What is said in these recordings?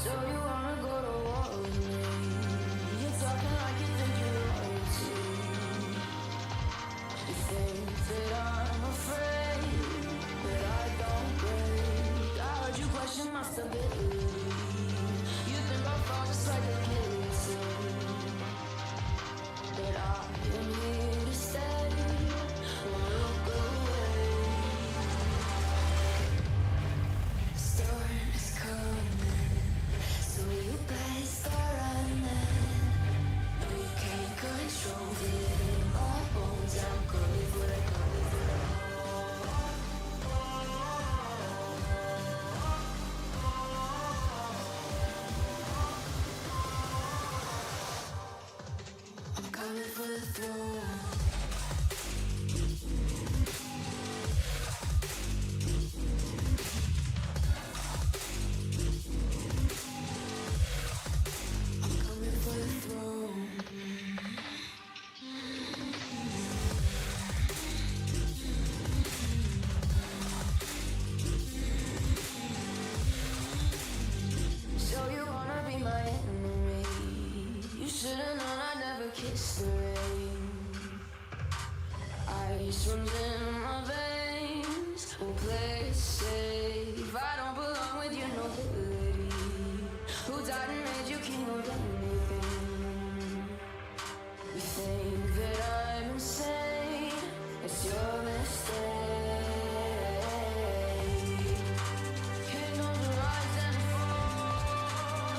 So you wanna go to war with me? You're talking like you think you're royalty. You think that I'm afraid, but I don't break. I heard you question my stability. You think I'll fall just like a guillotine, but I am here to stay. Won't look away. Storm is coming, so you better start running. No, you can't control it. My bones, I'm coming for it, coming for it. I'm coming for the throne. I'm coming for the throne. So you wanna be my enemy? You should've known I'd never kiss the rain. Ice runs in my veins. Won't play it safe. I don't belong with your nobility. Who died and made you king of anything? You think that I'm insane? It's your mistake. Kingdoms rise and fall.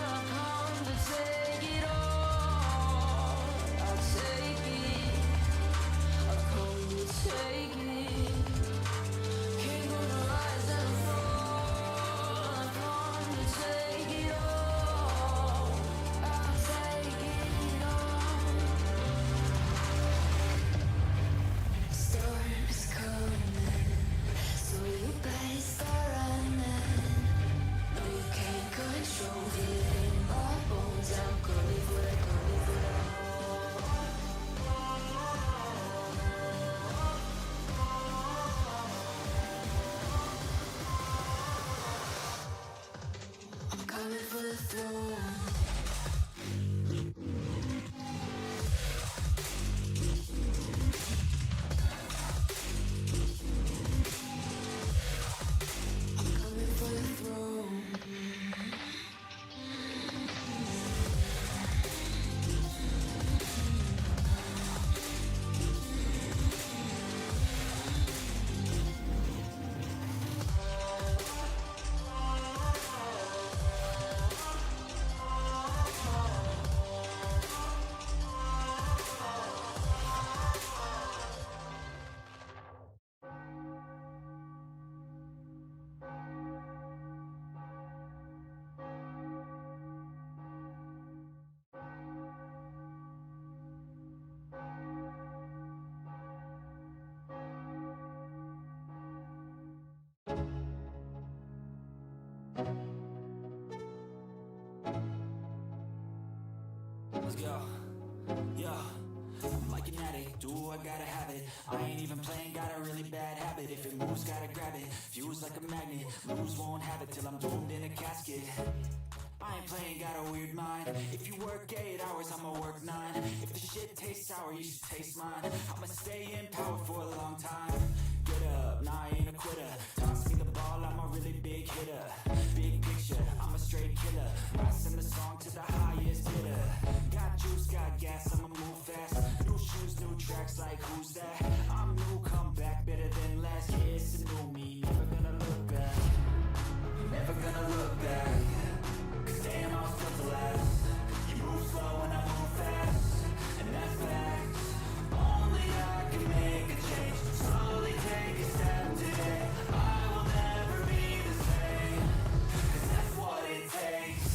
I've come to take it all. I'll take it. I've come to take it. Kingdoms rise and fall. I've come to take it all. I'll take it all. Storm is coming, so you better start running. No, you can't control it. My bones, I'm coming for it, coming for it. I'm coming for the throne. I'm coming for the throne. Let's go. Yo, I'm like an addict, do I gotta have it. I ain't even playing, got a really bad habit. If it moves, gotta grab it. Fuse like a magnet, lose, won't have it till I'm doomed in a casket. I ain't playing, got a weird mind. If you work 8 hours, I'ma work 9. If the shit tastes sour, you should taste mine. I'ma stay in power for a long time. Get up, nah, I ain't a quitter. Toss me the ball, I'm a really big hitter. Big picture, I'm a straight killer. Rising the song to the highest bidder. Got juice, got gas, I'ma move fast. New shoes, new tracks, like who's that? I'm new, come back, better than last. Yeah, it's a new me, never gonna look back. Never gonna look back. Cause damn, I was built to last. You move slow and I move fast, and that's fact. Only I can make a change. Slowly take a step today. I will never be the same, cause that's what it takes.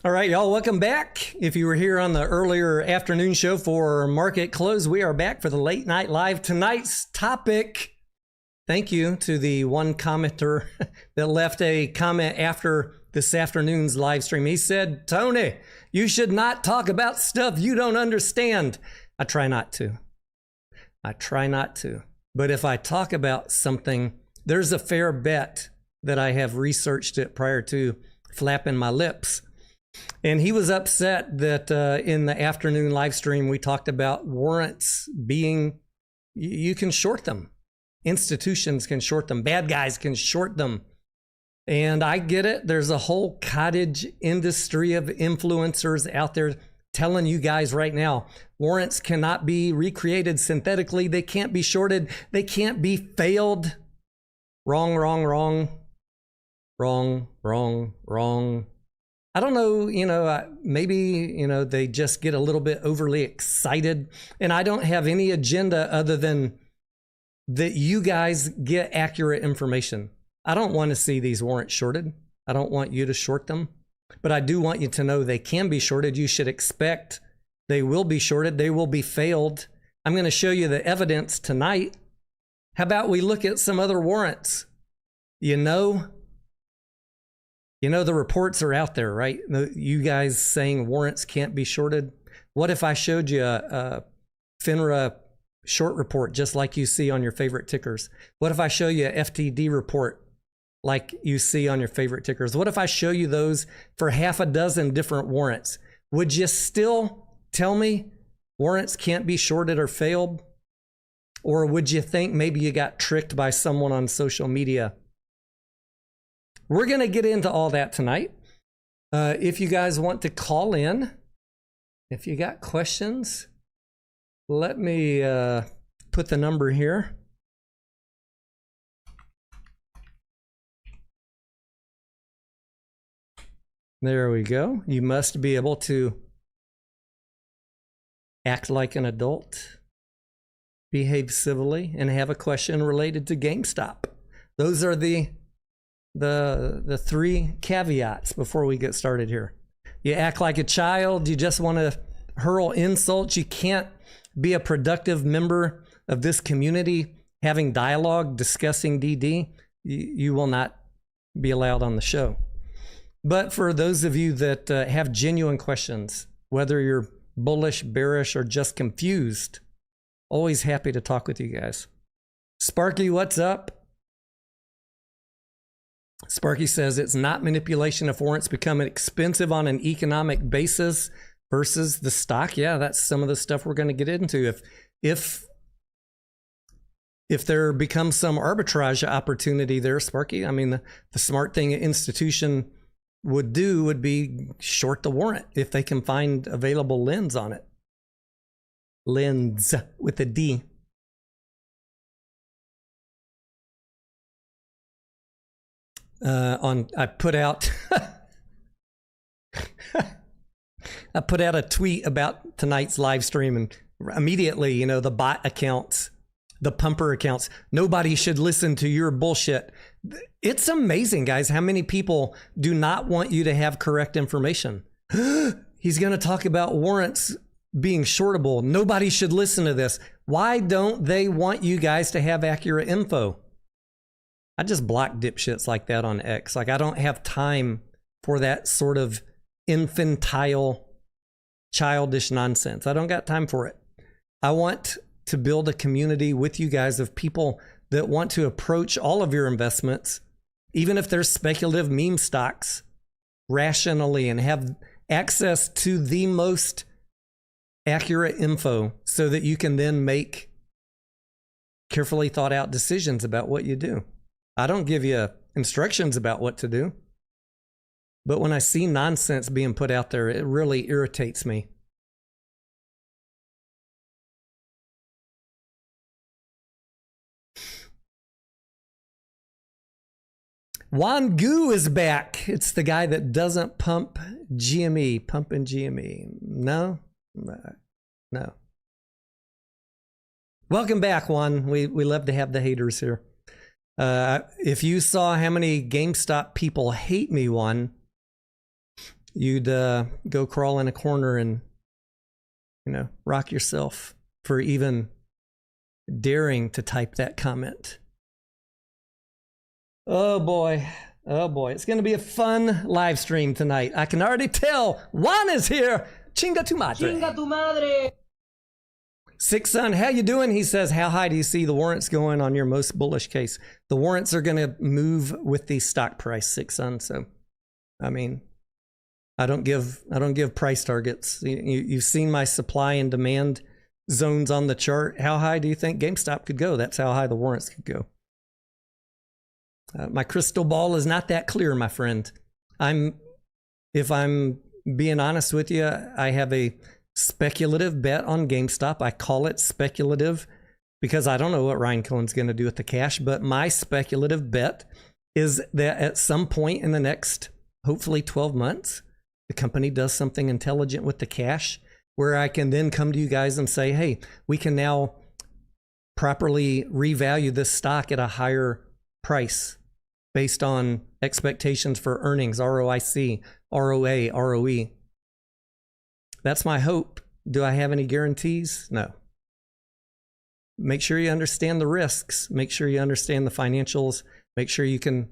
All right, y'all, welcome back. If you were here on the earlier afternoon show for market close, we are back for the late night live. Tonight's topic, thank you to the one commenter that left a comment after this afternoon's live stream. He said, Tony, you should not talk about stuff you don't understand. I try not to. But if I talk about something, there's a fair bet that I have researched it prior to flapping my lips. And he was upset that in the afternoon live stream, we talked about warrants being, you can short them. Institutions can short them. Bad guys can short them. And I get it. There's a whole cottage industry of influencers out there telling you guys right now, warrants cannot be recreated synthetically. They can't be shorted. They can't be failed. Wrong. I don't know, maybe, they just get a little bit overly excited. And I don't have any agenda other than that you guys get accurate information. I don't want to see these warrants shorted. I don't want you to short them. But I do want you to know they can be shorted. You should expect they will be shorted. They will be failed. I'm going to show you the evidence tonight. How about we look at some other warrants? The reports are out there, right? You guys saying warrants can't be shorted. What if I showed you a FINRA short report just like you see on your favorite tickers? What if I show you a FTD report like you see on your favorite tickers? What if I show you those for half a dozen different warrants? Would you still tell me warrants can't be shorted or failed? Or would you think maybe you got tricked by someone on social media? We're going to get into all that tonight. If you guys want to call in, if you got questions, let me put the number here. There we go. You must be able to act like an adult, behave civilly, and have a question related to GameStop. Those are the three caveats before we get started here. You act like a child. You just want to hurl insults. You can't be a productive member of this community having dialogue, discussing DD. You will not be allowed on the show. But for those of you that have genuine questions, whether you're bullish, bearish, or just confused, always happy to talk with you guys. Sparky, what's up? Sparky says it's not manipulation if warrants become expensive on an economic basis versus the stock. Yeah, that's some of the stuff we're going to get into. If there becomes some arbitrage opportunity there, Sparky, I mean, the smart thing an institution would do would be short the warrant if they can find available lens on it. Lens with a D. I put out a tweet about tonight's live stream, and immediately, the bot accounts, the pumper accounts, nobody should listen to your bullshit. It's amazing, guys, how many people do not want you to have correct information. He's going to talk about warrants being shortable. Nobody should listen to this. Why don't they want you guys to have accurate info? I just block dipshits like that on X. Like, I don't have time for that sort of infantile, childish nonsense. I don't got time for it. I want to build a community with you guys of people that want to approach all of your investments, even if they're speculative meme stocks, rationally and have access to the most accurate info so that you can then make carefully thought out decisions about what you do. I don't give you instructions about what to do, but when I see nonsense being put out there, it really irritates me. Juan Gu is back. It's the guy that doesn't pump GME, pumping GME. No. Welcome back, Juan. We love to have the haters here. If you saw how many GameStop people hate me, Juan, you'd go crawl in a corner and, rock yourself for even daring to type that comment. Oh boy. It's going to be a fun live stream tonight. I can already tell Juan is here. Chinga tu madre. Chinga tu madre. Six Son, how you doing? He says, how high do you see the warrants going on your most bullish case? The warrants are going to move with the stock price, Six Son. So, I mean, I don't give price targets. You've seen my supply and demand zones on the chart. How high do you think GameStop could go? That's how high the warrants could go. My crystal ball is not that clear, my friend. If I'm being honest with you, I have a speculative bet on GameStop. I call it speculative because I don't know what Ryan Cohen's going to do with the cash, but my speculative bet is that at some point in the next, hopefully 12 months, the company does something intelligent with the cash where I can then come to you guys and say, hey, we can now properly revalue this stock at a higher price based on expectations for earnings, ROIC, ROA, ROE. That's my hope. Do I have any guarantees? No. Make sure you understand the risks. Make sure you understand the financials. Make sure you can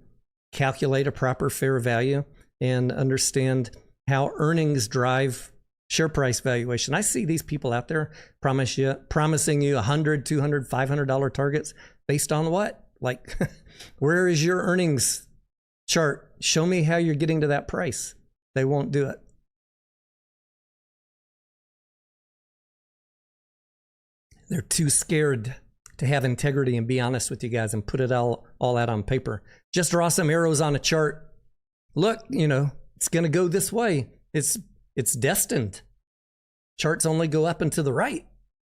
calculate a proper fair value and understand how earnings drive share price valuation. I see these people out there promising you $100, $200, $500 targets based on what? Like, where is your earnings chart? Show me how you're getting to that price. They won't do it. They're too scared to have integrity and be honest with you guys and put it all out on paper. Just draw some arrows on a chart. Look, it's going to go this way. It's destined. Charts only go up and to the right,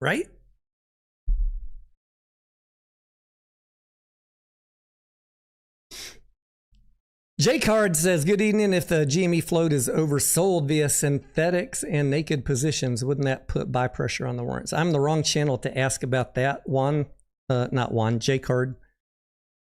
right? J Card says, good evening. If the GME float is oversold via synthetics and naked positions, wouldn't that put buy pressure on the warrants? I'm the wrong channel to ask about that, J Card,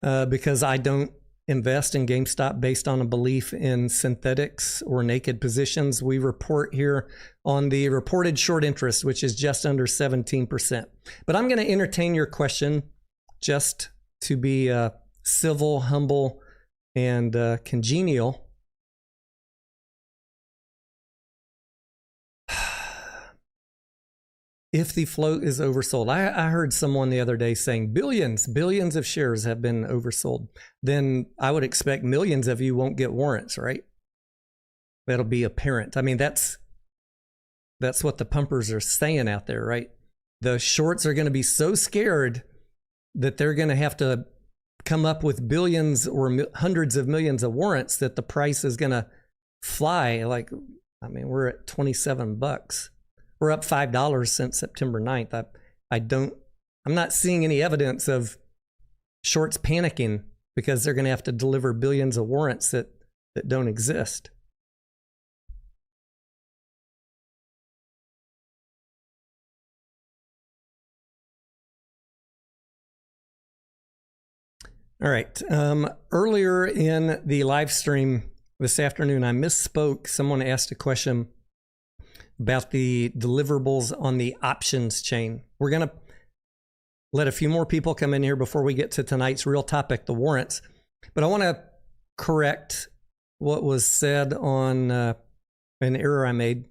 because I don't invest in GameStop based on a belief in synthetics or naked positions. We report here on the reported short interest, which is just under 17%. But I'm going to entertain your question just to be civil, humble, and congenial. If the float is oversold, I heard someone the other day saying billions of shares have been oversold. Then I would expect millions of you won't get warrants, right? That'll be apparent. I mean, that's what the pumpers are saying out there, right? The shorts are going to be so scared that they're going to have to come up with billions or hundreds of millions of warrants that the price is going to fly. Like, I mean, we're at $27. We're up $5 since September 9th. I'm not seeing any evidence of shorts panicking because they're going to have to deliver billions of warrants that don't exist. All right. Earlier in the live stream this afternoon, I misspoke. Someone asked a question about the deliverables on the options chain. We're going to let a few more people come in here before we get to tonight's real topic, the warrants. But I want to correct what was said on an error I made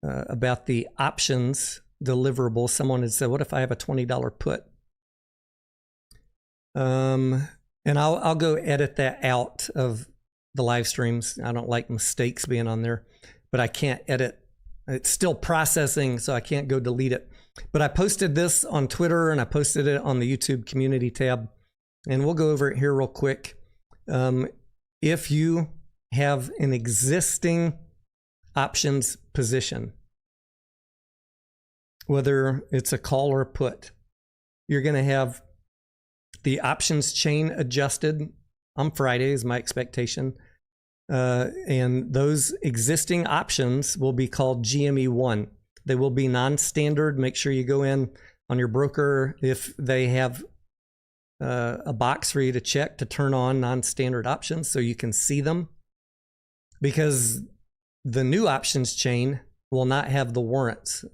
about the options deliverable. Someone had said, what if I have a $20 put? And I'll go edit that out of the live streams. I don't like mistakes being on there, but I can't edit. It's still processing, so I can't go delete it. But I posted this on Twitter and I posted it on the YouTube community tab, and we'll go over it here real quick. If you have an existing options position, whether it's a call or a put, you're going to have the options chain adjusted on Friday is my expectation. And those existing options will be called GME1. They will be non-standard. Make sure you go in on your broker if they have a box for you to check to turn on non-standard options so you can see them. because the new options chain will not have the warrants.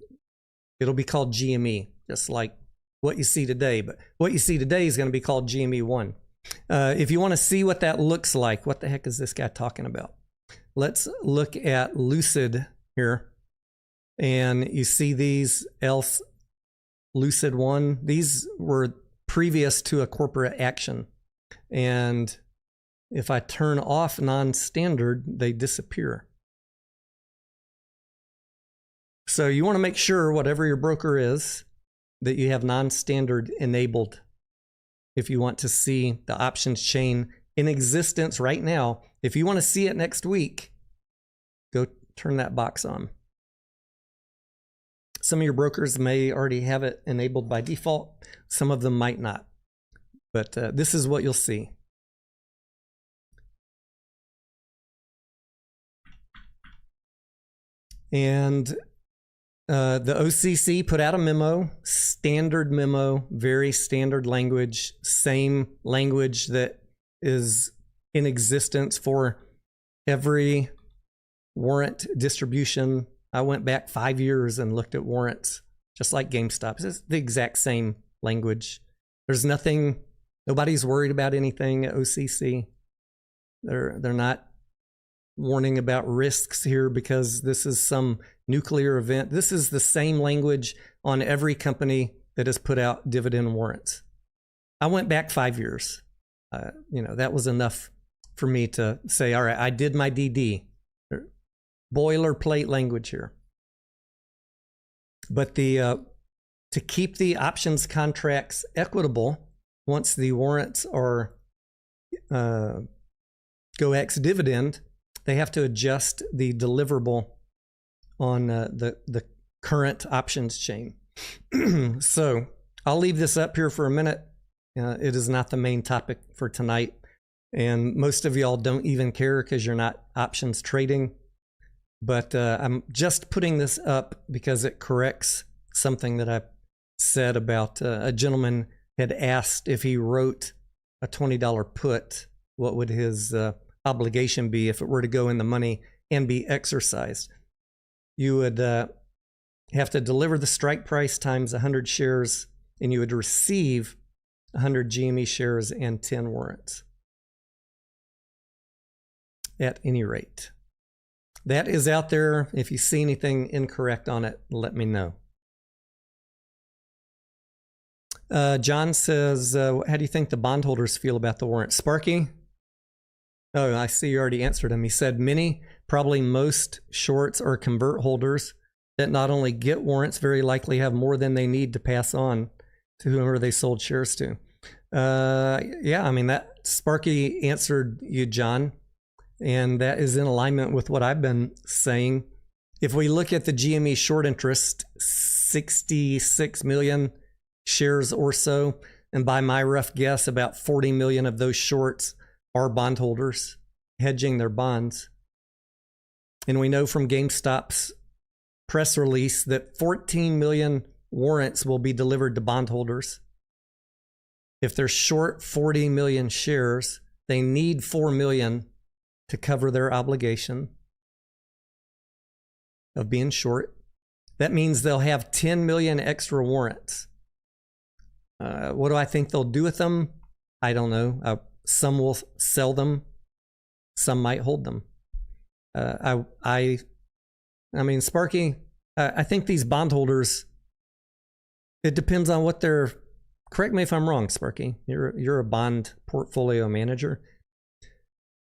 It'll be called GME, just like what you see today. But what you see today is going to be called GME1. If you want to see what that looks like, what the heck is this guy talking about? Let's look at Lucid here. And you see these else Lucid 1. These were previous to a corporate action. And if I turn off non-standard, they disappear. So you want to make sure, whatever your broker is, that you have non-standard enabled if you want to see the options chain in existence right now. If you want to see it next week, go turn that box on. Some of your brokers may already have it enabled by default. Some of them might not. But this is what you'll see. And the OCC put out a memo, standard memo, very standard language, same language that is in existence for every warrant distribution. I went back 5 years and looked at warrants, just like GameStop. It's the exact same language. There's nothing, nobody's worried about anything at OCC. They're not warning about risks here because this is some nuclear event. This is the same language on every company that has put out dividend warrants. I went back 5 years. That was enough for me to say, all right, I did my DD. Boilerplate language here. But to keep the options contracts equitable, once the warrants are go ex dividend, they have to adjust the deliverable on the current options chain. So I'll leave this up here for a minute. It is not the main topic for tonight. And most of y'all don't even care because you're not options trading. But I'm just putting this up because it corrects something that I said about a gentleman had asked if he wrote a $20 put, what would his obligation be if it were to go in the money and be exercised? You would have to deliver the strike price times 100 shares, and you would receive 100 GME shares and 10 warrants. At any rate. That is out there. If you see anything incorrect on it, let me know. John says, how do you think the bondholders feel about the warrant? Sparky? Oh, I see you already answered him. He said many, probably most shorts or convert holders that not only get warrants, very likely have more than they need to pass on to whomever they sold shares to. Yeah, I mean, that Sparky answered you, John. And that is in alignment with what I've been saying. If we look at the GME short interest, 66 million shares or so, and by my rough guess, about 40 million of those shorts are bondholders hedging their bonds. And we know from GameStop's press release that 14 million warrants will be delivered to bondholders. If they're short 40 million shares, they need 4 million to cover their obligation of being short. That means they'll have 10 million extra warrants. What do I think they'll do with them? I don't know. Some will sell them. Some might hold them. I mean, Sparky, I think these bondholders, it depends on what they're, correct me if I'm wrong, Sparky. You're a bond portfolio manager.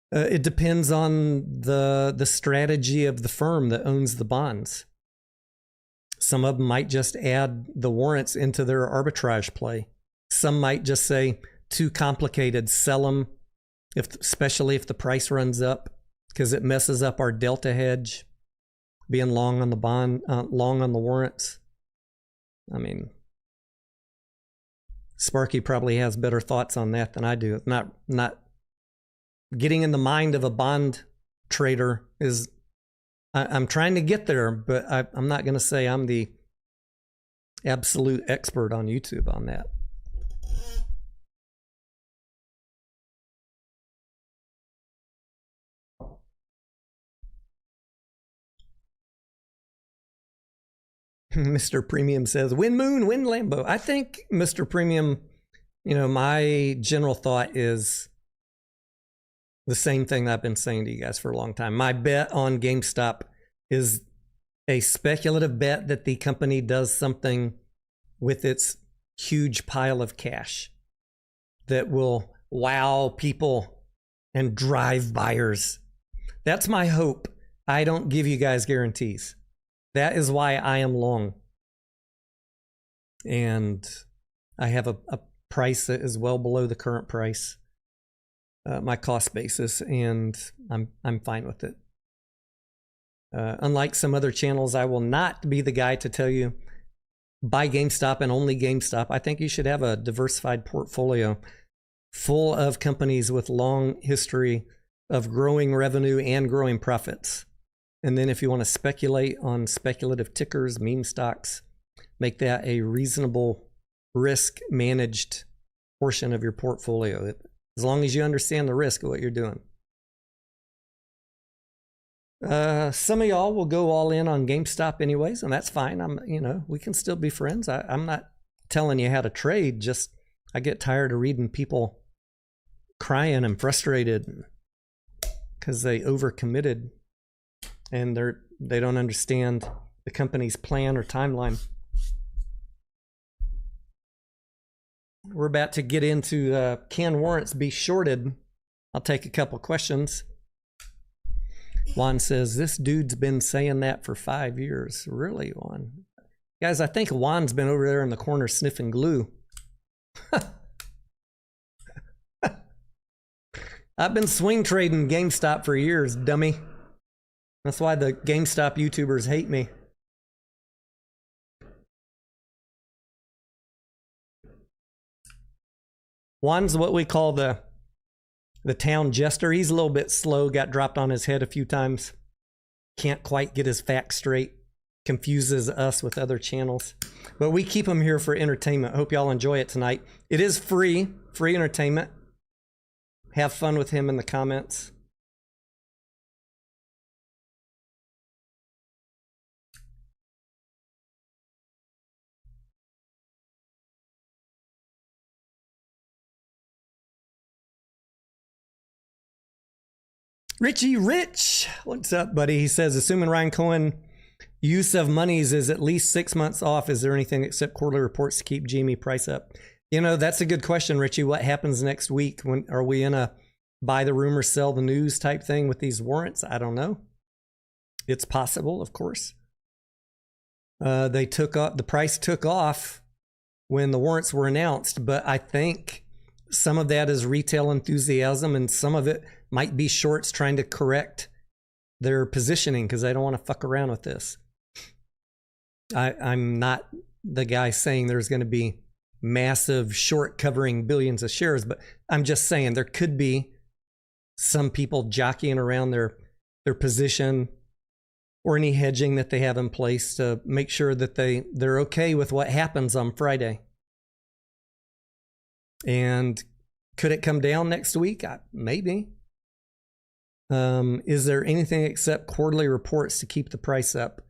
It depends on the strategy of the firm that owns the bonds. Some of them might just add the warrants into their arbitrage play. Some might just say, too complicated, sell them, especially if the price runs up, because it messes up our delta hedge, being long on the bond, long on the warrants. I mean, Sparky probably has better thoughts on that than I do. Not getting in the mind of a bond trader is, I'm trying to get there, but I'm not going to say I'm the absolute expert on YouTube on that. Mr. Premium says, win Moon, win Lambo. I think, Mr. Premium, my general thought is the same thing I've been saying to you guys for a long time. My bet on GameStop is a speculative bet that the company does something with its huge pile of cash that will wow people and drive buyers. That's my hope. I don't give you guys guarantees. That is why I am long. And I have a price that is well below the current price, my cost basis, and I'm fine with it. Unlike some other channels, I will not be the guy to tell you buy GameStop and only GameStop. I think you should have a diversified portfolio full of companies with long history of growing revenue and growing profits. And then if you want to speculate on speculative tickers, meme stocks, make that a reasonable risk managed portion of your portfolio, as long as you understand the risk of what you're doing. Some of y'all will go all in on GameStop anyways, and that's fine. We can still be friends. I'm not telling you how to trade, just I get tired of reading people crying and frustrated because they overcommitted and they don't understand the company's plan or timeline. We're about to get into can warrants be shorted? I'll take a couple questions. Juan says, this dude's been saying that for 5 years. Really, Juan? Guys, I think Juan's been over there in the corner sniffing glue. I've been swing trading GameStop for years, dummy. That's why the GameStop YouTubers hate me. Juan's what we call the town jester. He's a little bit slow, got dropped on his head a few times. Can't quite get his facts straight. Confuses us with other channels. But we keep him here for entertainment. Hope y'all enjoy it tonight. It is free entertainment. Have fun with him in the comments. Richie Rich, what's up, buddy? He says, assuming Ryan Cohen use of monies is at least 6 months off, is there anything except quarterly reports to keep GME price up? That's a good question, Richie. What happens next week? When are we in a buy the rumor, sell the news type thing with these warrants? I don't know. It's possible, of course. The price took off when the warrants were announced, but I think some of that is retail enthusiasm and some of it might be shorts trying to correct their positioning because they don't want to fuck around with this. I'm not the guy saying there's going to be massive short covering billions of shares, but I'm just saying there could be some people jockeying around their position or any hedging that they have in place to make sure that they're okay with what happens on Friday. And could it come down next week? Maybe. Is there anything except quarterly reports to keep the price up?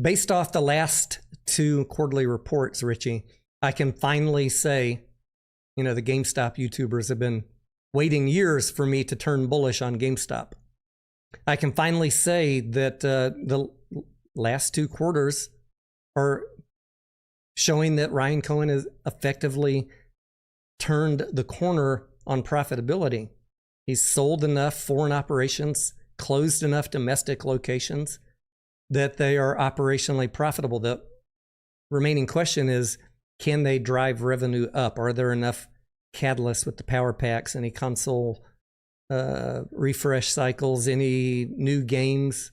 Based off the last 2 quarterly reports, Richie, I can finally say, the GameStop YouTubers have been waiting years for me to turn bullish on GameStop. I can finally say that the last 2 quarters are showing that Ryan Cohen has effectively turned the corner on profitability. He's sold enough foreign operations, closed enough domestic locations that they are operationally profitable. The remaining question is, can they drive revenue up? Are there enough catalysts with the power packs, any console refresh cycles, any new games,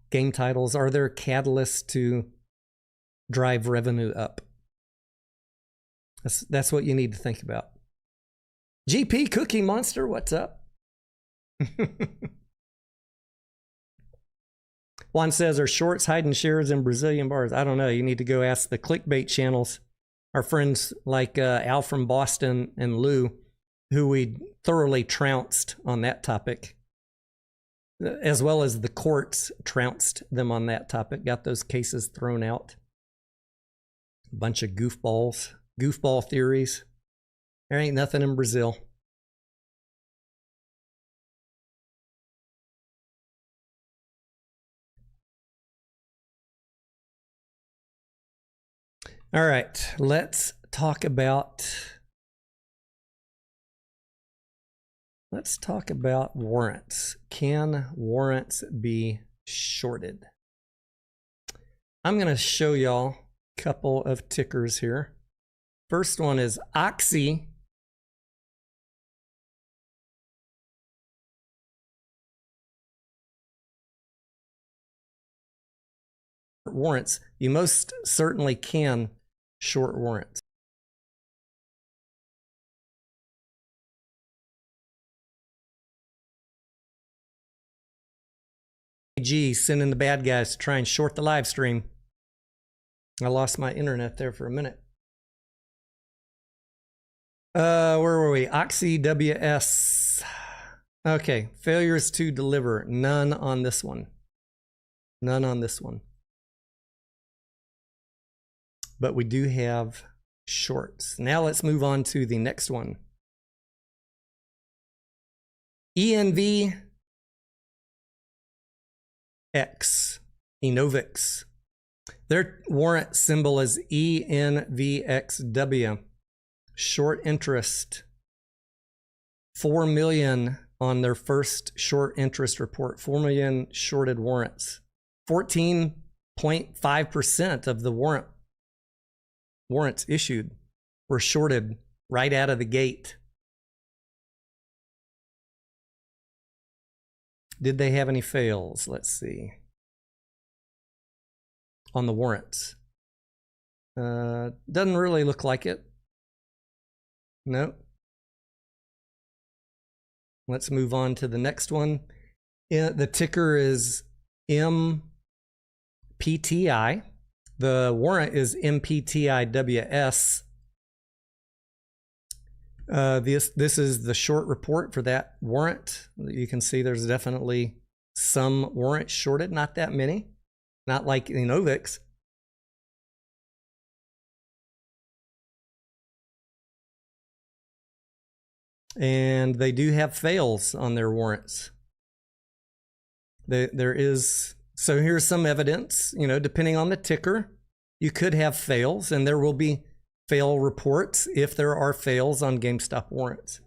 game titles? Are there catalysts to drive revenue up? That's what you need to think about. GP Cookie Monster, what's up? Juan says, are shorts hiding shares in Brazilian bars? I don't know. You need to go ask the clickbait channels. Our friends like Al from Boston and Lou, who we thoroughly trounced on that topic. as well as the courts trounced them on that topic, got those cases thrown out. A bunch of goofball theories. There ain't nothing in Brazil. All right, let's talk about warrants. Can warrants be shorted? I'm going to show y'all a couple of tickers here. First one is Oxy. Warrants. You most certainly can short warrants. Sending the bad guys to try and short the live stream. I lost my internet there for a minute. Where were we? Oxy WS. Okay, failures to deliver. None on this one. None on this one. But we do have shorts. Now let's move on to the next one. ENVX, Enovix. Their warrant symbol is ENVXW. Short interest. 4 million on their first short interest report. 4 million shorted warrants. 14.5% of the warrants issued were shorted right out of the gate. Did they have any fails? Let's see. On the warrants. Doesn't really look like it. No. Let's move on to the next one. The ticker is MPTI. The warrant is MPTIWS. This is the short report for that warrant. You can see there's definitely some warrants shorted, not that many. Not like Enovix. And they do have fails on their warrants. There is, so here's some evidence, depending on the ticker, you could have fails, and there will be fail reports if there are fails on GameStop warrants.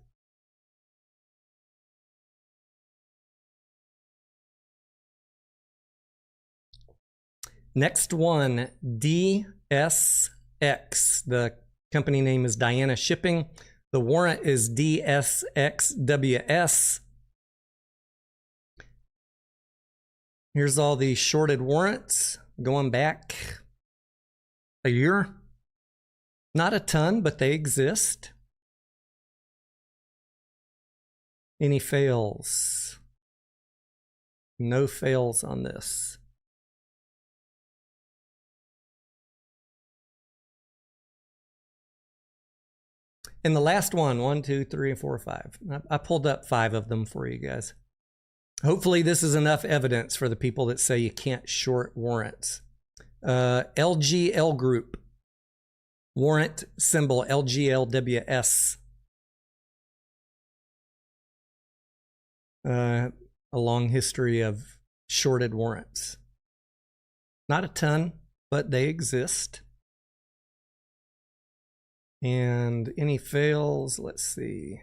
Next one, DSX. The company name is Diana Shipping. The warrant is DSXWS. Here's all the shorted warrants going back a year. Not a ton, but they exist. Any fails? No fails on this. And the last one, 1, 2, 3, 4, 5. I pulled up 5 of them for you guys. Hopefully this is enough evidence for the people that say you can't short warrants. LGL Group. Warrant symbol LGLWS. A long history of shorted warrants. Not a ton, but they exist. And any fails, let's see.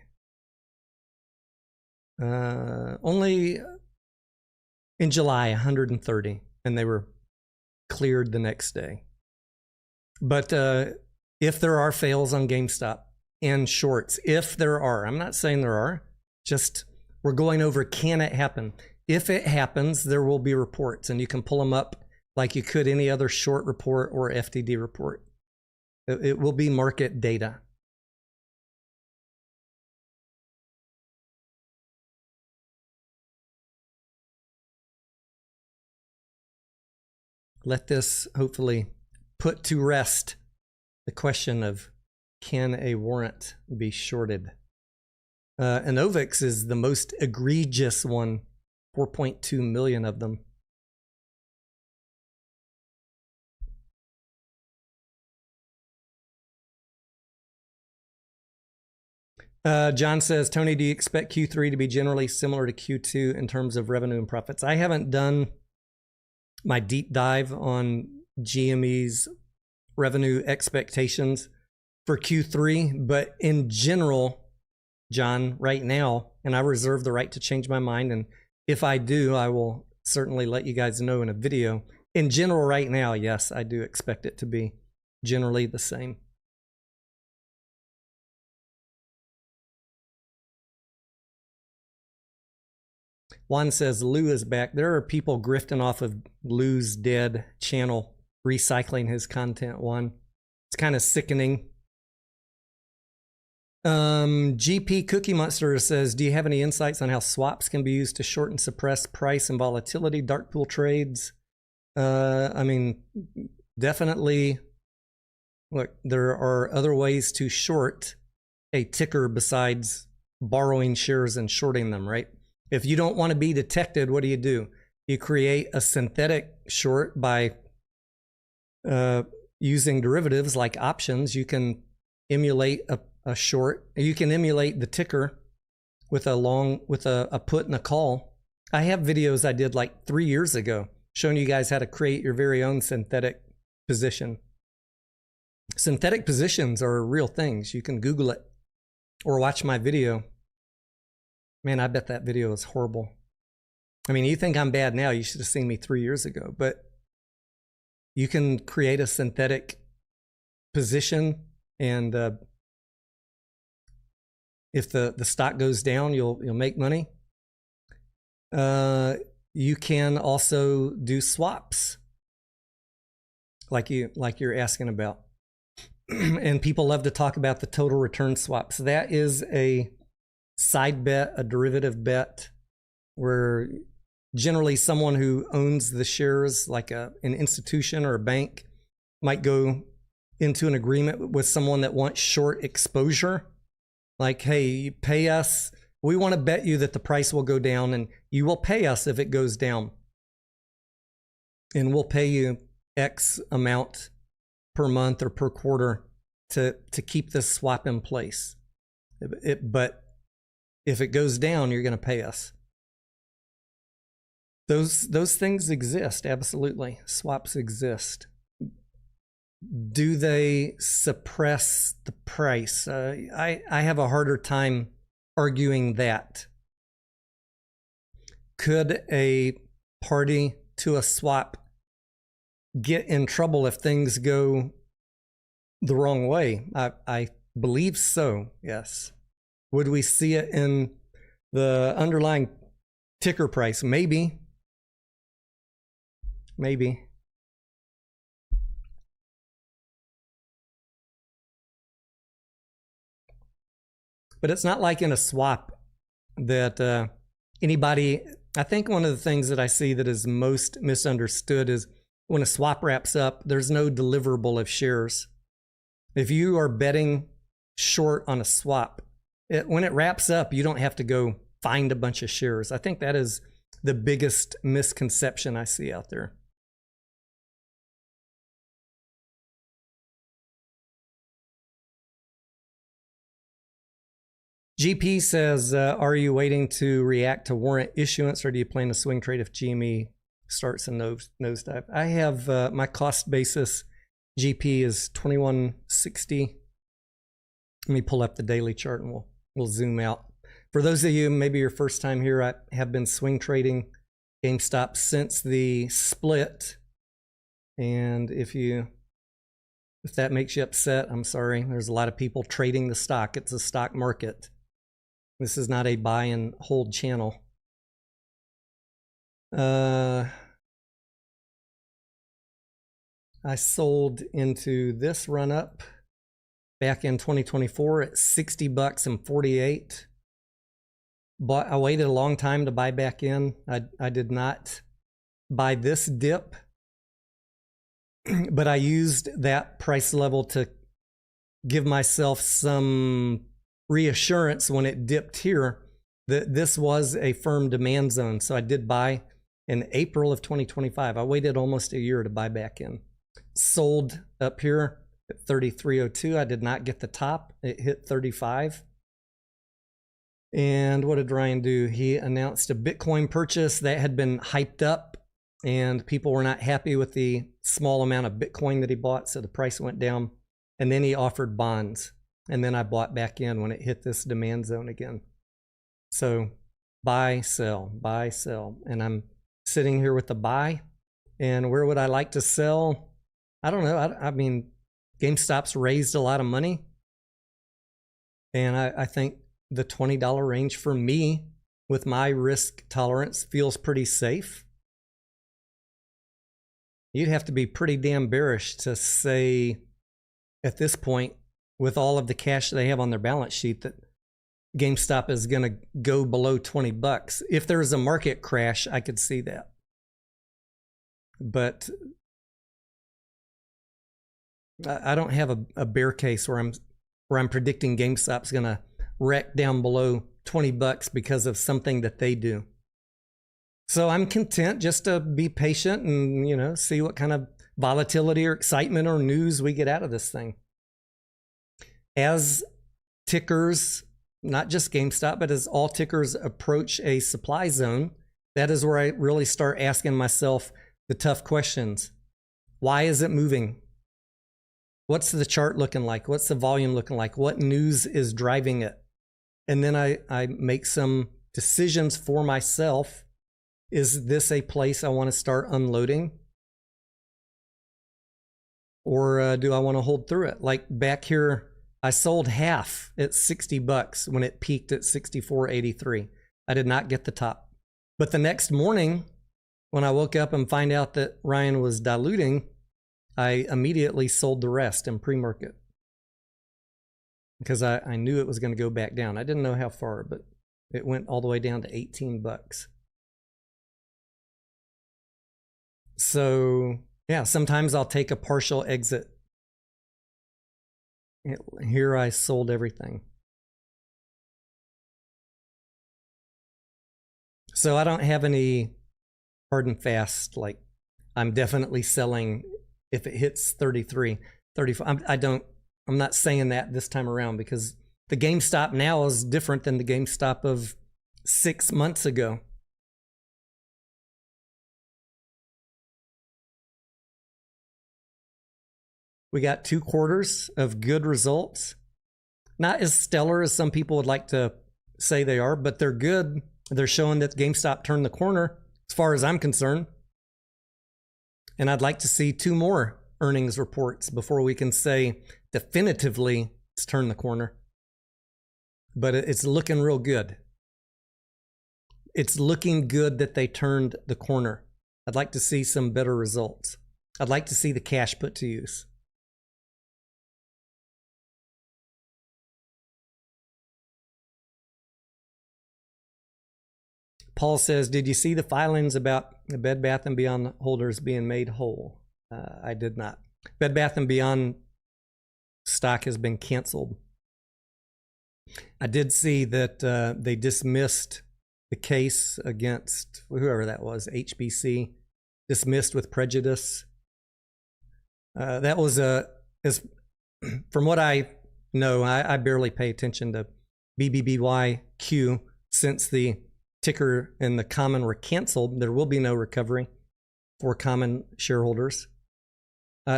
Only in July, 130, and they were cleared the next day. But if there are fails on GameStop and shorts, if there are, I'm not saying there are, just we're going over, can it happen? If it happens, there will be reports, and you can pull them up like you could any other short report or FTD report. It will be market data. Let this hopefully put to rest the question of, can a warrant be shorted? Enovix is the most egregious one 4.2 million of them. John says, Tony, do you expect Q3 to be generally similar to Q2 in terms of revenue and profits? I haven't done my deep dive on GME's revenue expectations for Q3, but in general, John, right now, and I reserve the right to change my mind, and if I do, I will certainly let you guys know in a video. In general, right now, yes, I do expect it to be generally the same. Juan says, Lou is back. There are people grifting off of Lou's dead channel, recycling his content, Juan. It's kind of sickening. GP Cookie Monster says, do you have any insights on how swaps can be used to short and suppress price and volatility, dark pool trades? I mean, definitely, look, there are other ways to short a ticker besides borrowing shares and shorting them, right? If you don't want to be detected, what do? You create a synthetic short by using derivatives like options. You can emulate a short. You can emulate the ticker with a put and a call. I have videos I did like 3 years ago showing you guys how to create your very own synthetic position. Synthetic positions are real things. You can Google it or watch my video. Man, I bet that video is horrible. I mean, you think I'm bad now, you should have seen me 3 years ago, but you can create a synthetic position, and if the stock goes down, you'll make money. You can also do swaps, like you're asking about. And people love to talk about the total return swaps. That is a side bet, a derivative bet, where generally someone who owns the shares, like an institution or a bank, might go into an agreement with someone that wants short exposure. Like, hey, you pay us, we want to bet you that the price will go down, and you will pay us if it goes down. And we'll pay you X amount per month or per quarter to keep this swap in place. But if it goes down, you're going to pay us. Those things exist, absolutely. Swaps exist. Do they suppress the price? I have a harder time arguing that. Could a party to a swap get in trouble if things go the wrong way? I believe so, yes. Would we see it in the underlying ticker price? Maybe. Maybe. But it's not like in a swap that anybody, I think one of the things that I see that is most misunderstood is when a swap wraps up, there's no deliverable of shares. If you are betting short on a swap, when it wraps up, you don't have to go find a bunch of shares. I think that is the biggest misconception I see out there. GP says, are you waiting to react to warrant issuance, or do you plan to swing trade if GME starts a nosedive? I have my cost basis GP is 2160. Let me pull up the daily chart and we'll zoom out. For those of you, maybe your first time here, I have been swing trading GameStop since the split. And if that makes you upset, I'm sorry. There's a lot of people trading the stock. It's a stock market. This is not a buy and hold channel. I sold into this run up back in 2024 at 60 bucks and 48. But I waited a long time to buy back in. I did not buy this dip, but I used that price level to give myself some reassurance when it dipped here This was a firm demand zone. So I did buy in April of 2025. I waited almost a year to buy back in. Sold up here at 33.02. I did not get the top. It hit 35. And what did Ryan do? He announced a Bitcoin purchase that had been hyped up, and people were not happy with the small amount of Bitcoin that he bought, so the price went down. And then he offered bonds, and then I bought back in when it hit this demand zone again. So buy, sell, and I'm sitting here with the buy. And where would I like to sell? I don't know. I mean, GameStop's raised a lot of money, and I think the $20 range for me with my risk tolerance feels pretty safe. You'd have to be pretty damn bearish to say at this point, with all of the cash they have on their balance sheet, that GameStop is going to go below 20 bucks. If there's a market crash, I could see that. But I don't have a bear case where I'm predicting GameStop's going to wreck down below 20 bucks because of something that they do. So I'm content just to be patient and, you know, see what kind of volatility or excitement or news we get out of this thing. As tickers, not just GameStop, but as all tickers approach a supply zone, that is where I really start asking myself the tough questions. Why is it moving? What's the chart looking like? What's the volume looking like? What news is driving it? And then I make some decisions for myself. Is this a place I want to start unloading? Or do I want to hold through it? Like back here, I sold half at 60 bucks when it peaked at 64.83. I did not get the top. But the next morning, when I woke up and find out that Ryan was diluting, I immediately sold the rest in pre-market. Because I knew it was going to go back down. I didn't know how far, but it went all the way down to 18 bucks. So, yeah, sometimes I'll take a partial exit. Here I sold everything. So I don't have any hard and fast, like I'm definitely selling if it hits 33, 35. I'm not saying that this time around, because the GameStop now is different than the GameStop of 6 months ago. We got 2 quarters of good results. Not as stellar as some people would like to say they are, but they're good. They're showing that GameStop turned the corner as far as I'm concerned. And I'd like to see 2 more earnings reports before we can say definitively it's turned the corner. But it's looking real good. It's looking good that they turned the corner. I'd like to see some better results. I'd like to see the cash put to use. Paul says, did you see the filings about the Bed Bath & Beyond holders being made whole? I did not. Bed Bath & Beyond stock has been canceled. I did see that they dismissed the case against whoever that was, HBC, dismissed with prejudice. That was from what I know, I barely pay attention to BBBYQ since the ticker and the common were canceled. There will be no recovery for common shareholders.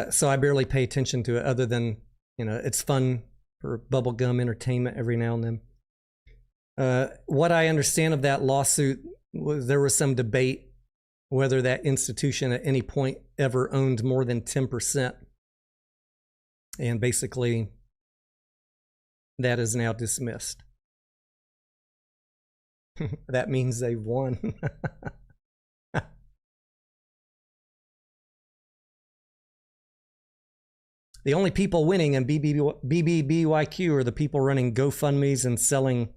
So I barely pay attention to it, other than, you know, it's fun for bubblegum entertainment every now and then. What I understand of that lawsuit was there was some debate whether that institution at any point ever owned more than 10%. And basically, that is now dismissed. That means they've won. The only people winning in BBBYQ are the people running GoFundMes and selling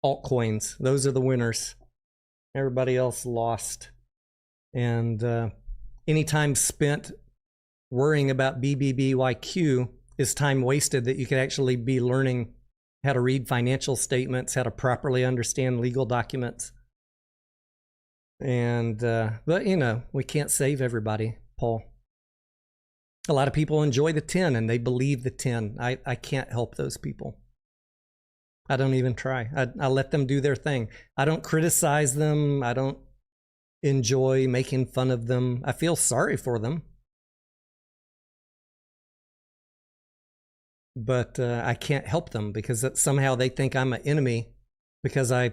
altcoins. Those are the winners. Everybody else lost. And any time spent worrying about BBBYQ is time wasted that you could actually be learning how to read financial statements, how to properly understand legal documents. And, but you know, we can't save everybody, Paul. A lot of people enjoy the 10 and they believe the 10. I can't help those people. I don't even try. I let them do their thing. I don't criticize them. I don't enjoy making fun of them. I feel sorry for them. But I can't help them because somehow they think I'm an enemy because I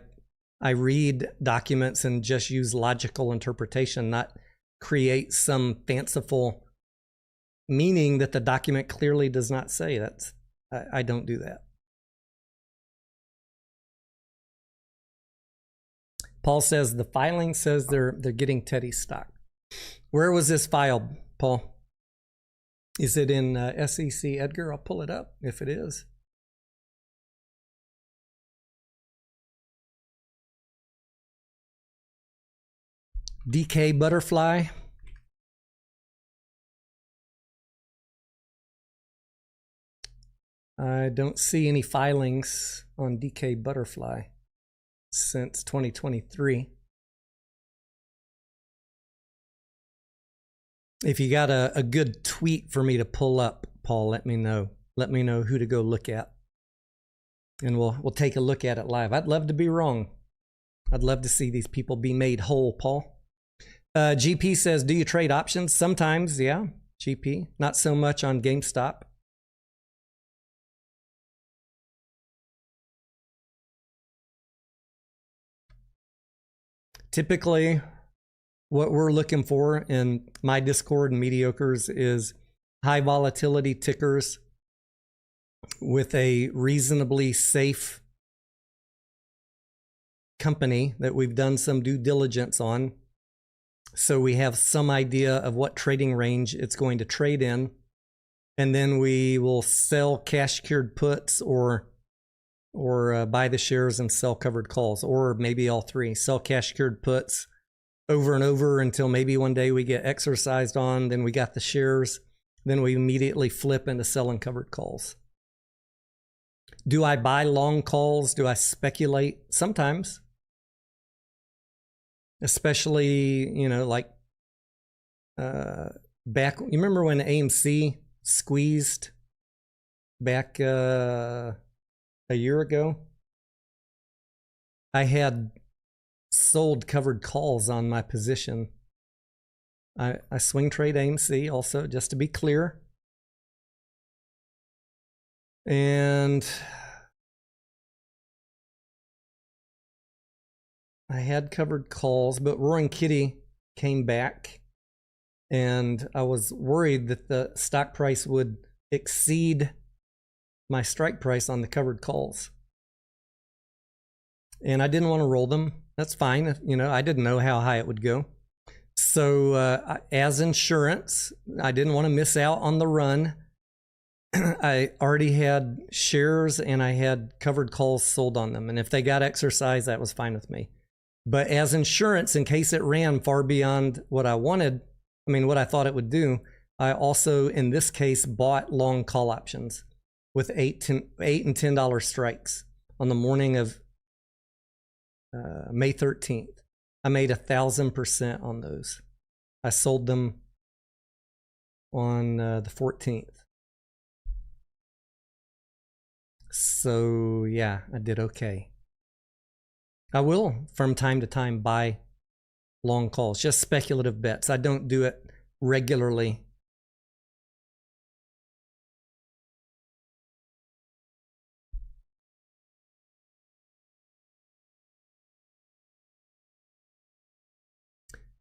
read documents and just use logical interpretation, not create some fanciful meaning that the document clearly does not say. I don't do that. Paul says the filing says they're getting Teddy stock. Where was this filed, Paul? Is it in SEC Edgar? I'll pull it up if it is. DK Butterfly. I don't see any filings on DK Butterfly since 2023. If you got a good tweet for me to pull up, Paul, let me know. Let me know who to go look at. And we'll take a look at it live. I'd love to be wrong. I'd love to see these people be made whole, Paul. GP says, do you trade options? Sometimes, yeah, GP. Not so much on GameStop. Typically, what we're looking for in my Discord and Mediocres is high volatility tickers with a reasonably safe company that we've done some due diligence on. So we have some idea of what trading range it's going to trade in. And then we will sell cash secured puts or buy the shares and sell covered calls, or maybe all three. Sell cash secured puts over and over until maybe one day we get exercised on, then we got the shares, then we immediately flip into selling covered calls. Do I buy long calls? Do I speculate? Sometimes. Especially, you know, like back, you remember when AMC squeezed back a year ago? I had sold covered calls on my position. I swing trade AMC also, just to be clear. And I had covered calls, but Roaring Kitty came back and I was worried that the stock price would exceed my strike price on the covered calls. And I didn't want to roll them. That's fine. You know, I didn't know how high it would go. So as insurance, I didn't want to miss out on the run. I already had shares and I had covered calls sold on them. And if they got exercised, that was fine with me. But as insurance, in case it ran far beyond what I wanted, I mean, what I thought it would do, I also, in this case, bought long call options with $8 and $10 strikes on the morning of May 13th. I made 1,000% on those. I sold them on the 14th. So yeah, I did okay. I will from time to time buy long calls, just speculative bets. I don't do it regularly.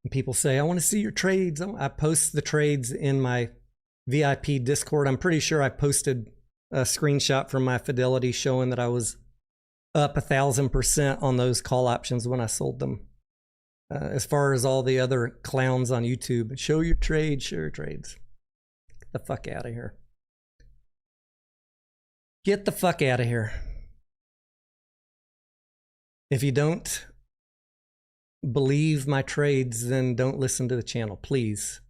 And people say, I want to see your trades. I post the trades in my VIP Discord. I'm pretty sure I posted a screenshot from my Fidelity showing that I was up 1,000% on those call options when I sold them. As far as all the other clowns on YouTube, show your trades, show your trades. Get the fuck out of here. Get the fuck out of here. If you don't believe my trades, then don't listen to the channel, please.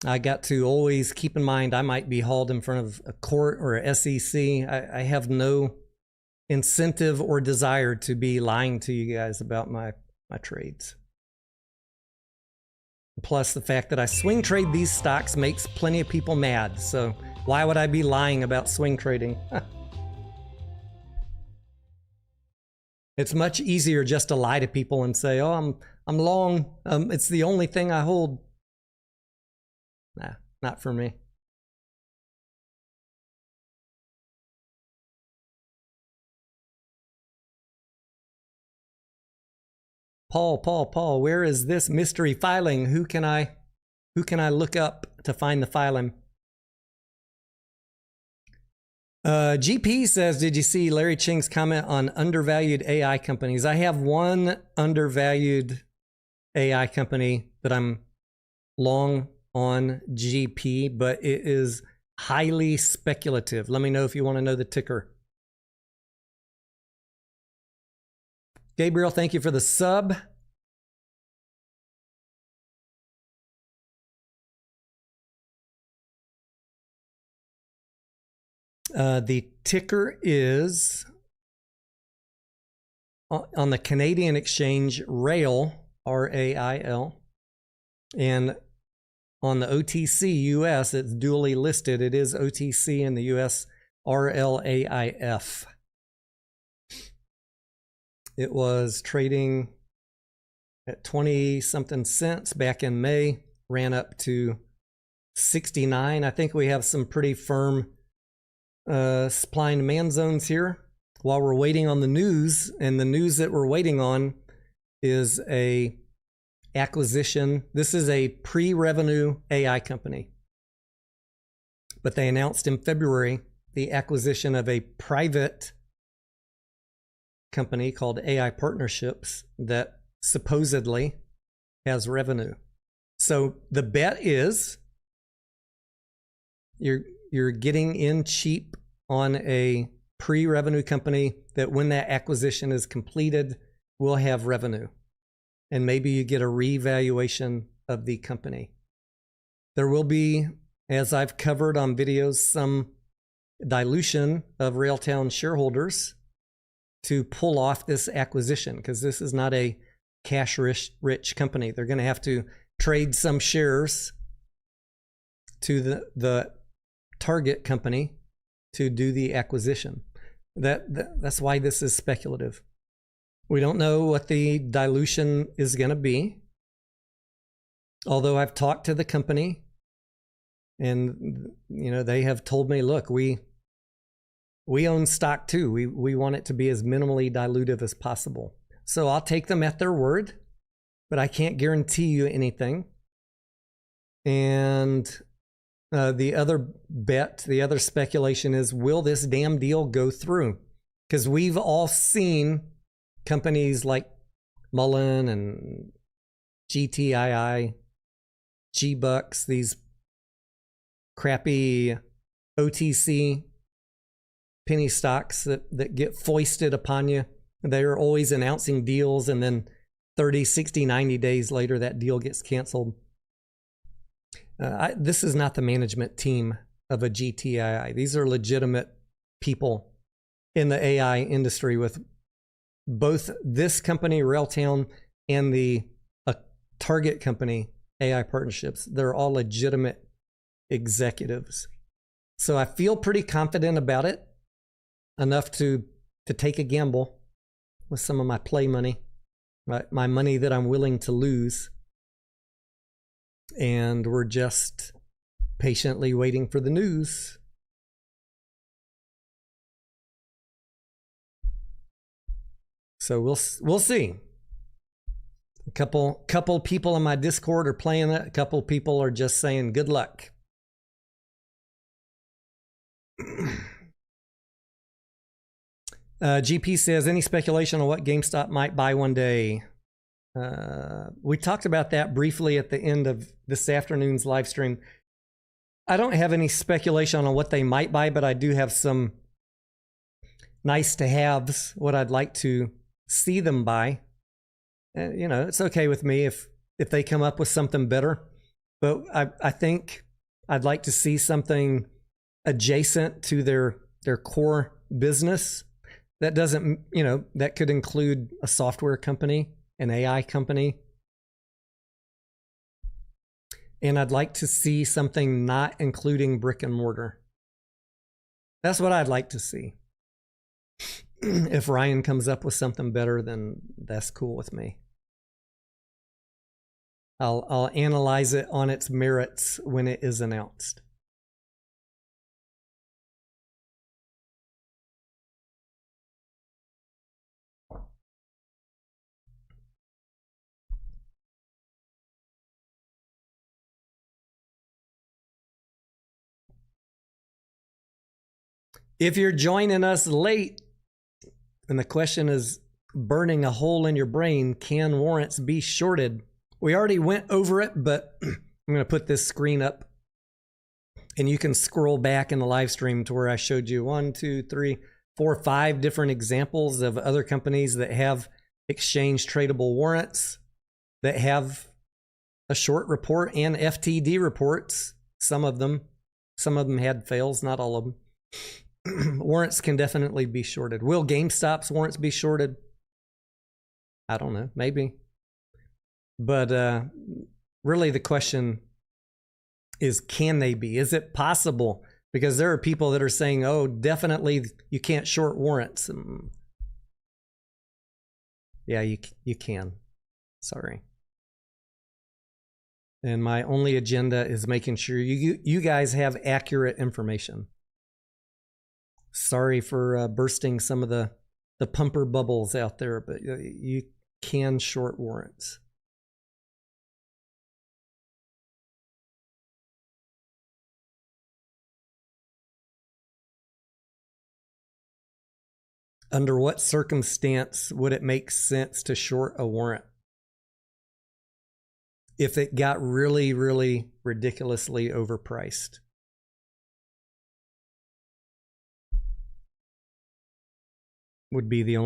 I got to always keep in mind I might be hauled in front of a court or a SEC. I have no incentive or desire to be lying to you guys about my trades. Plus, the fact that I swing trade these stocks makes plenty of people mad. So why would I be lying about swing trading? It's much easier just to lie to people and say, "Oh, I'm long. It's the only thing I hold." Nah, not for me. Paul, where is this mystery filing? Who can I look up to find the filing? GP says, did you see Larry Ching's comment on undervalued AI companies? I have one undervalued AI company that I'm long on, GP, but it is highly speculative. Let me know if you want to know the ticker. Gabriel, thank you for the sub. The ticker is on the Canadian exchange, RAIL, R-A-I-L. And on the OTC US, it's dually listed. It is OTC in the US, RLAIF. It was trading at 20-something cents back in May, ran up to 69. I think we have some pretty firm supply and demand zones here while we're waiting on the news. And the news that we're waiting on is a acquisition. This is a pre-revenue AI company, but they announced in February the acquisition of a private company called AI Partnerships that supposedly has revenue. So the bet is you're getting in cheap on a pre-revenue company that when that acquisition is completed will have revenue. And maybe you get a revaluation of the company. There will be, as I've covered on videos, some dilution of Railtown shareholders to pull off this acquisition, because this is not a cash-rich company. They're going to have to trade some shares to the target company to do the acquisition. That's why this is speculative. We don't know what the dilution is going to be. Although I've talked to the company and they have told me, look, we own stock too. We want it to be as minimally dilutive as possible. So I'll take them at their word, but I can't guarantee you anything. And the other speculation is, will this damn deal go through? Because we've all seen companies like Mullen and GTII, G-Bucks, these crappy OTC penny stocks that get foisted upon you. They're always announcing deals, and then 30, 60, 90 days later, that deal gets canceled. This is not the management team of a GTII. These are legitimate people in the AI industry with both this company, Railtown, and the target company, AI Partnerships. They're all legitimate executives. So I feel pretty confident about it, enough to take a gamble with some of my play money, my money that I'm willing to lose. And we're just patiently waiting for the news. So we'll see. A couple people in my Discord are playing it. A couple people are just saying good luck. GP says, any speculation on what GameStop might buy one day? We talked about that briefly at the end of this afternoon's live stream. I don't have any speculation on what they might buy, but I do have some nice to haves, what I'd like to see them buy. It's okay with me if they come up with something better. But I think I'd like to see something adjacent to their core business. That doesn't, that could include a software company, an AI company. And I'd like to see something not including brick and mortar. That's what I'd like to see. If Ryan comes up with something better, then that's cool with me. I'll analyze it on its merits when it is announced. If you're joining us late, and the question is burning a hole in your brain, can warrants be shorted? We already went over it, but I'm going to put this screen up, and you can scroll back in the live stream to where I showed you 1, 2, 3, 4, 5 different examples of other companies that have exchange tradable warrants, that have a short report and FTD reports. Some of them had fails, not all of them. Warrants can definitely be shorted. Will GameStop's warrants be shorted? I don't know, maybe. But really the question is, can they be? Is it possible? Because there are people that are saying, oh, definitely you can't short warrants. Yeah, you can. Sorry. And my only agenda is making sure you guys have accurate information. Sorry for bursting some of the pumper bubbles out there, but you can short warrants. Under what circumstance would it make sense to short a warrant? If it got really, really ridiculously overpriced. Would be the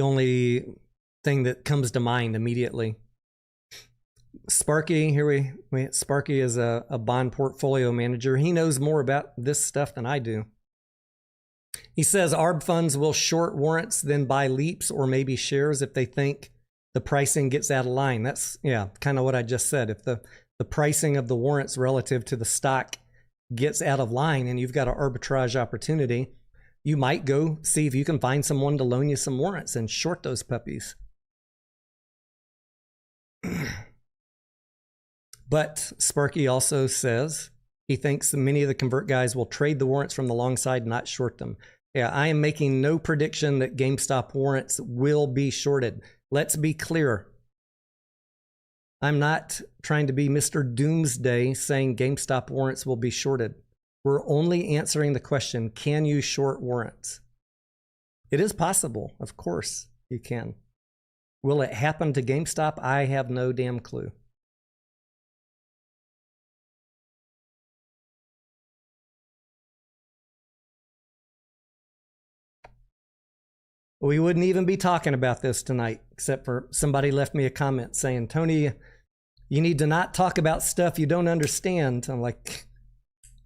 only thing that comes to mind immediately. Sparky, Sparky is a bond portfolio manager. He knows more about this stuff than I do. He says ARB funds will short warrants, then buy leaps or maybe shares if they think the pricing gets out of line. That's, kind of what I just said. If the pricing of the warrants relative to the stock gets out of line and you've got an arbitrage opportunity, you might go see if you can find someone to loan you some warrants and short those puppies. But Sparky also says he thinks many of the convert guys will trade the warrants from the long side, not short them. Yeah, I am making no prediction that GameStop warrants will be shorted. Let's be clear. I'm not trying to be Mr. Doomsday saying GameStop warrants will be shorted. We're only answering the question, can you short warrants? It is possible, of course you can. Will it happen to GameStop? I have no damn clue. We wouldn't even be talking about this tonight, except for somebody left me a comment saying, Tony, you need to not talk about stuff you don't understand. I'm like,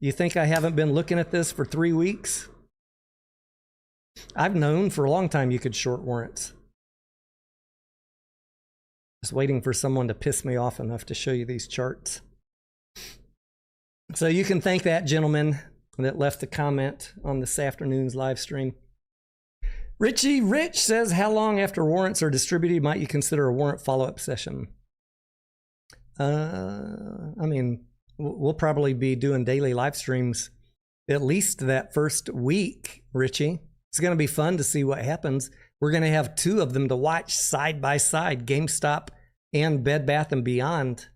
you think I haven't been looking at this for 3 weeks? I've known for a long time you could short warrants. Just waiting for someone to piss me off enough to show you these charts. So you can thank that gentleman that left a comment on this afternoon's live stream. Richie Rich says, how long after warrants are distributed might you consider a warrant follow-up session? I mean, we'll probably be doing daily live streams at least that first week, Richie. It's going to be fun to see what happens. We're going to have 2 of them to watch side by side, GameStop and Bed Bath & Beyond.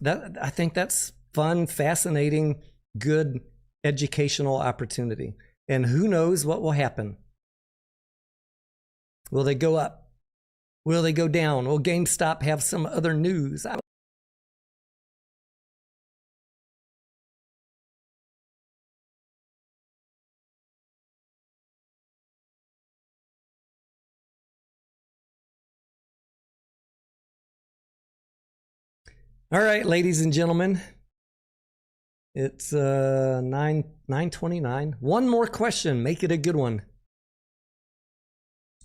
I think that's fun, fascinating, good educational opportunity. And who knows what will happen? Will they go up? Will they go down? Will GameStop have some other news? All right, ladies and gentlemen. It's 9:29. One more question. Make it a good one.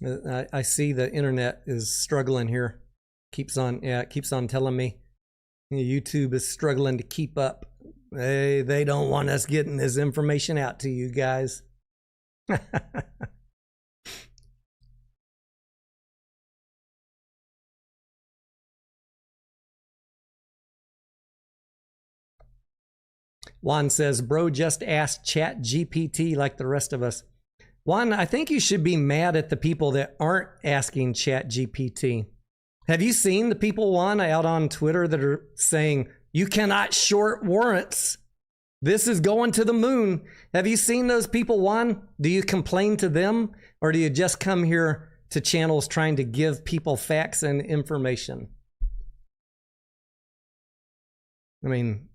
I see the internet is struggling here. It keeps on telling me YouTube is struggling to keep up. They don't want us getting this information out to you guys. Juan says, bro, just ask Chat GPT like the rest of us. Juan, I think you should be mad at the people that aren't asking Chat GPT. Have you seen the people, Juan, out on Twitter that are saying, you cannot short warrants? This is going to the moon. Have you seen those people, Juan? Do you complain to them? Or do you just come here to channels trying to give people facts and information? I mean,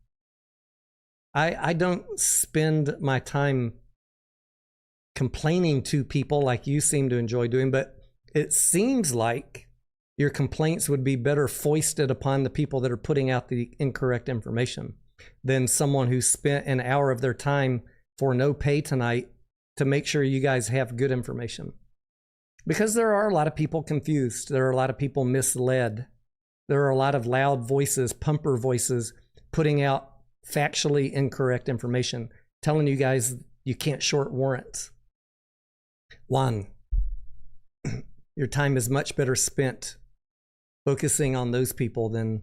I don't spend my time complaining to people like you seem to enjoy doing, but it seems like your complaints would be better foisted upon the people that are putting out the incorrect information than someone who spent an hour of their time for no pay tonight to make sure you guys have good information. Because there are a lot of people confused. There are a lot of people misled. There are a lot of loud voices, pumper voices, putting out factually incorrect information, telling you guys you can't short warrants. Juan, your time is much better spent focusing on those people than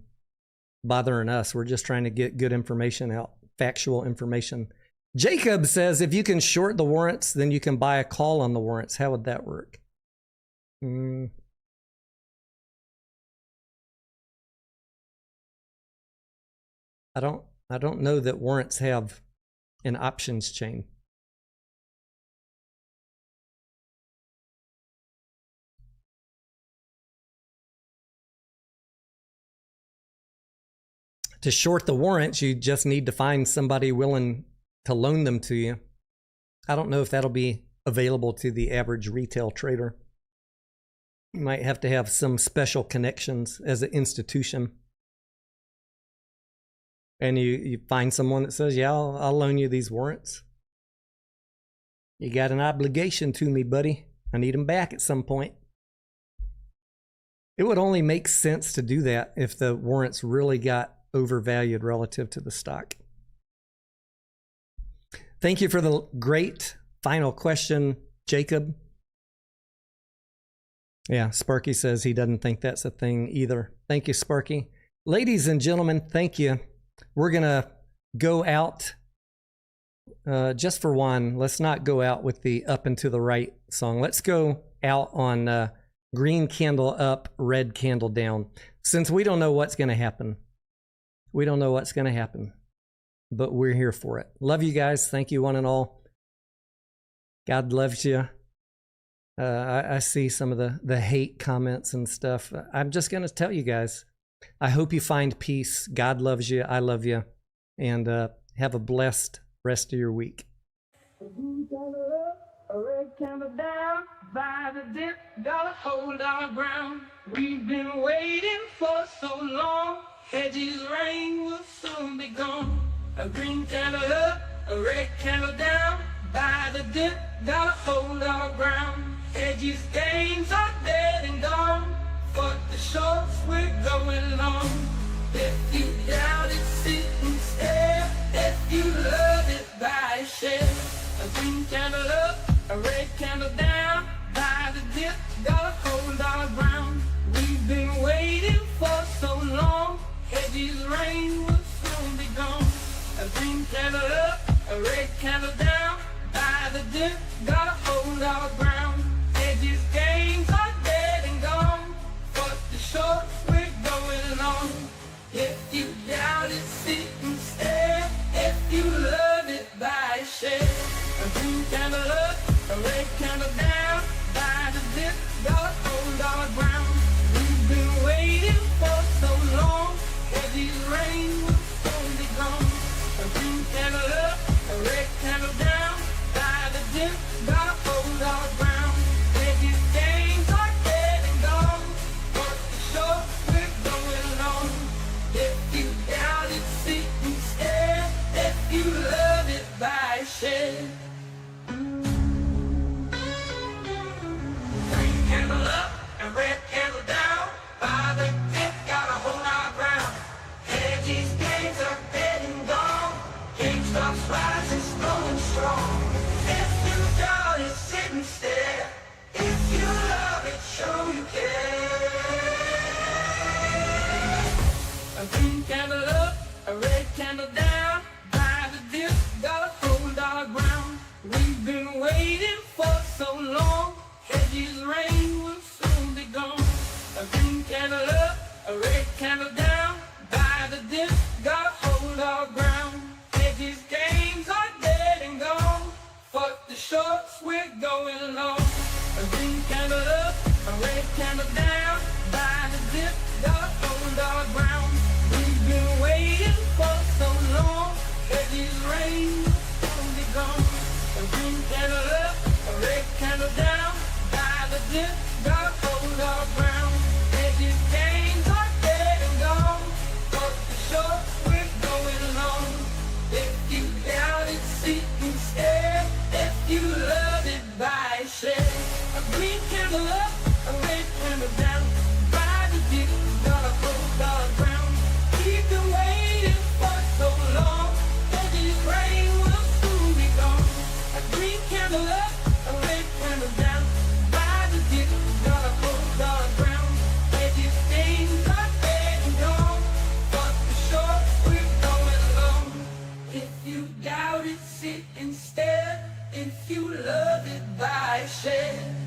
bothering us. We're just trying to get good information out, factual information. Jacob says, if you can short the warrants, then you can buy a call on the warrants. How would that work? I don't know that warrants have an options chain. To short the warrants, you just need to find somebody willing to loan them to you. I don't know if that'll be available to the average retail trader. You might have to have some special connections as an institution. And you find someone that says, yeah, I'll loan you these warrants. You got an obligation to me, buddy. I need them back at some point. It would only make sense to do that if the warrants really got overvalued relative to the stock. Thank you for the great final question, Jacob. Yeah, Sparky says he doesn't think that's a thing either. Thank you, Sparky. Ladies and gentlemen, thank you. We're going to go out just for one. Let's not go out with the Up and to the Right song. Let's go out on green candle up, red candle down. Since we don't know what's going to happen. We don't know what's going to happen, but we're here for it. Love you guys. Thank you, one and all. God loves you. I see some of the hate comments and stuff. I'm just going to tell you guys, I hope you find peace. God loves you. I love you. And have a blessed rest of your week. A red candle down, by the dip, gotta hold our ground. We've been waiting for so long, hedges rain will soon be gone. A green candle up, a red candle down, by the dip, gotta hold our ground. Hedges gains are dead and gone, but the shorts we're going on. If you doubt it, sit and stare. If you love it, buy a share. A green candle up, a red candle down, by the dip, gotta hold our ground. We've been waiting for so long, hedges rain will soon be gone. A green candle up, a red candle down, by the dip, gotta hold our ground. Hedges gains are dead and gone, but the shorts we're going on. these gains are dead and gone. GameStop's rising, growing strong. If you doubt it, sit and stare. If you love it, show you care. A green candle up, a red candle down. Buy the dip, gotta hold our ground. We've been waiting for so long. Hedges rain will soon be gone. A green candle up, a red candle down. Buy the dip, gotta hold our ground. Hedges gains are dead and gone. Fuck the shorts, we're going long. A green candle up, a red candle down. Buy the dip, gotta hold our ground. We've been waiting for so long. Hedges rain will soon be gone. A green candle up, a red candle down. Buy the dip, gotta hold our ground. Hedges gains are dead and gone. Fuck the short, we're going long. If you doubt it, sit and stare. If you love it, buy a share. A green candle up, a red candle down. Buy the dip, gotta hold our ground. Keep been waiting for so long. Hedges rain will soon be gone. A green candle up, a red candle down. Buy the dip, gotta hold our ground. Hedges gains are dead and gone. Fuck the short, we're going long. If you doubt it, sit and stare. If you love it, buy a share.